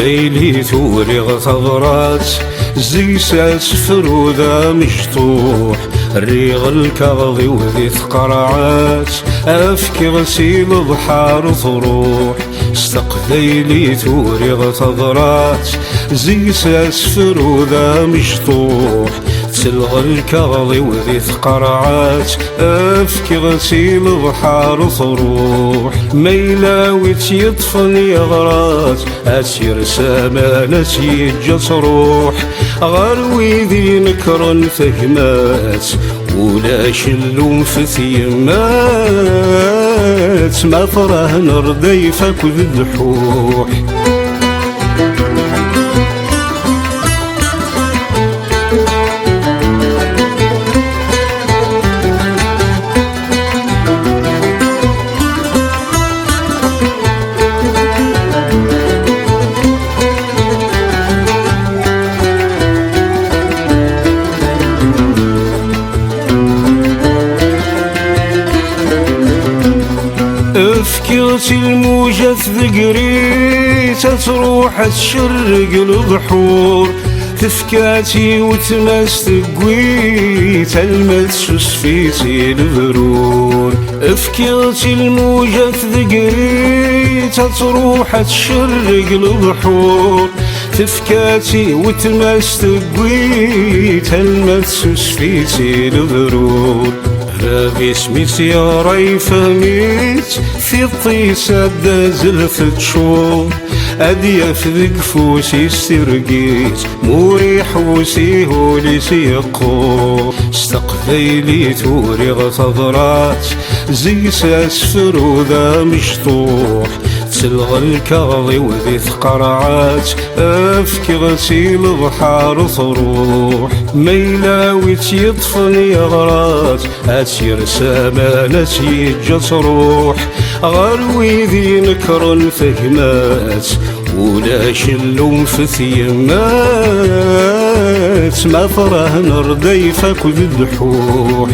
ذيلي تورغ ثغرات زي ساس فرودة مشطوح الريغ الكاظي وذي ثقرعات أفكي غسيل بحار ضروح استقذيلي تورغ ثغرات زي ساس فرودة مشطوح تلغى الكاظي وذي ثقرعات أفكي غسيل بحار ضروح ميلاويت يطفن يغرات أسير سامانة يجس روح غروي ذي نكر ثهمات ولا شلوم في ثيمات ما فراه نرضي فك ذبحوح افكرت الموجة ذقري تروح تشرق البحور تفكاتي وتماس تقوي تلمس سفيتي البرور افكرت الموجة ذقري تروح تشرق البحور تفكاتي وتماس تقوي تلمس سفيتي البرور رابي سميت يا راي فهميت في الطيسة دازلت تشوف أديف ذق فوسي استرقيت مريح وسيهولي سيقو استقذيلي تورغ ثغرات زي ساس فرودة مشطوح تلغى الكاظي وذي ثقرعات أفكي غسيل بحار ضروح ميلاويت يطفن يغرات أسير سامانة يجس روح غروي ذي نكر فهمات ولا شلوم في ثيمات ما فراه نرضي فك ذبحوح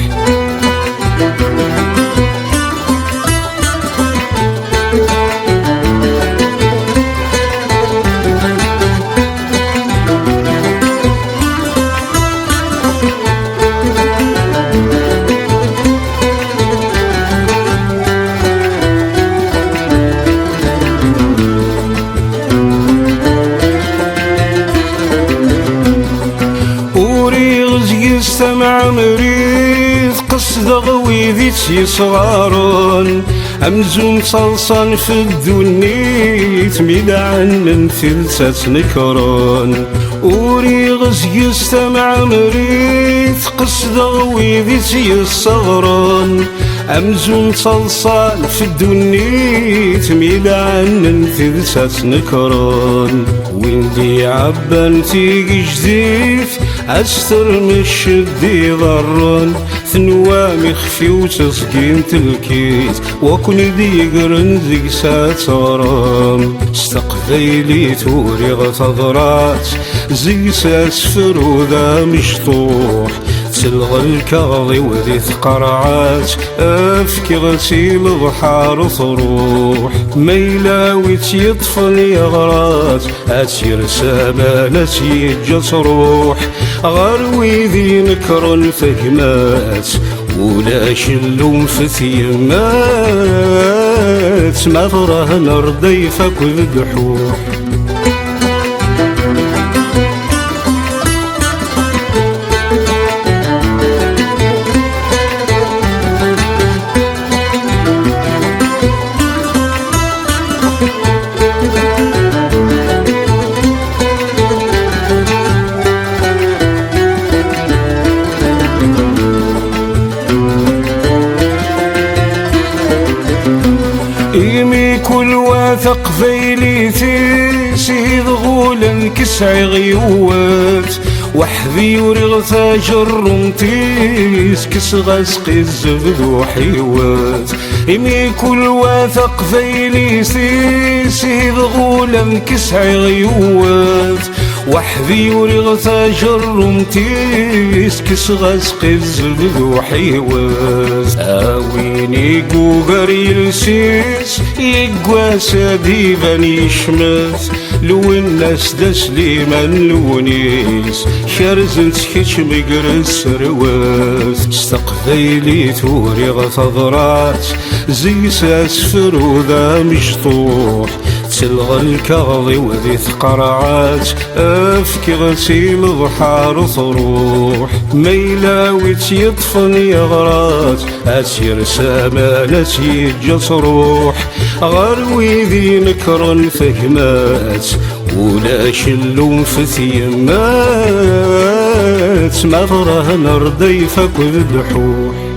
استمع مريض قصد غوي ذي صغارون أمزوم صلصان في الدنيت ميدعن ثلثة نكرون وريغز يستمع مريض قصد غوي ذي صغارون أمزوم صلصان في الدنيت ميدعن ثلثة نكرون ويندي عبان تيجي جديد أستر مش الدي ضرن ثنوامي خفي وتسقين تلكيت وكن دي قرن ذي ساترام استقذيلي تورغ ثغرات زي ساس فرودة مشطوح تلغى الكاظي وذي ثقرعات أفكي غسيل بحار ضروح ميلاويت يطفن يغرات أسير سامانة يجس روح غروي ذي نكر فهمات ولا شلوم في ثيمات ما فراه نرضي فك ذبحوح يمي كل واثق ذيليتي سيد غولا كسعي غيوات وحذي ورغثا جرمتيس كس غسقي الزبد وحيوات يمي كل واثق ذيليتي سيد غولا كسعي غيوات وحذي ورغثا جرمتيس كسغاس قز بذوحي واز اويني قوغر يلسيس يقواس ديفان يشمس لو الناس دا سليمان لونيس شارزنت كيش مقرس رواز استقبيلي ثوري غثضرات زي ساس فروذا مشطوح تلغى الكغضي وذي ثقرعات افكي غسيل ضحار تروح ميلاويت يطفن يغرات اسير سامانة يجس روح غروي ذي نكر فهمات ولا شلون في ثيمات مغره نردي فكذ الحوح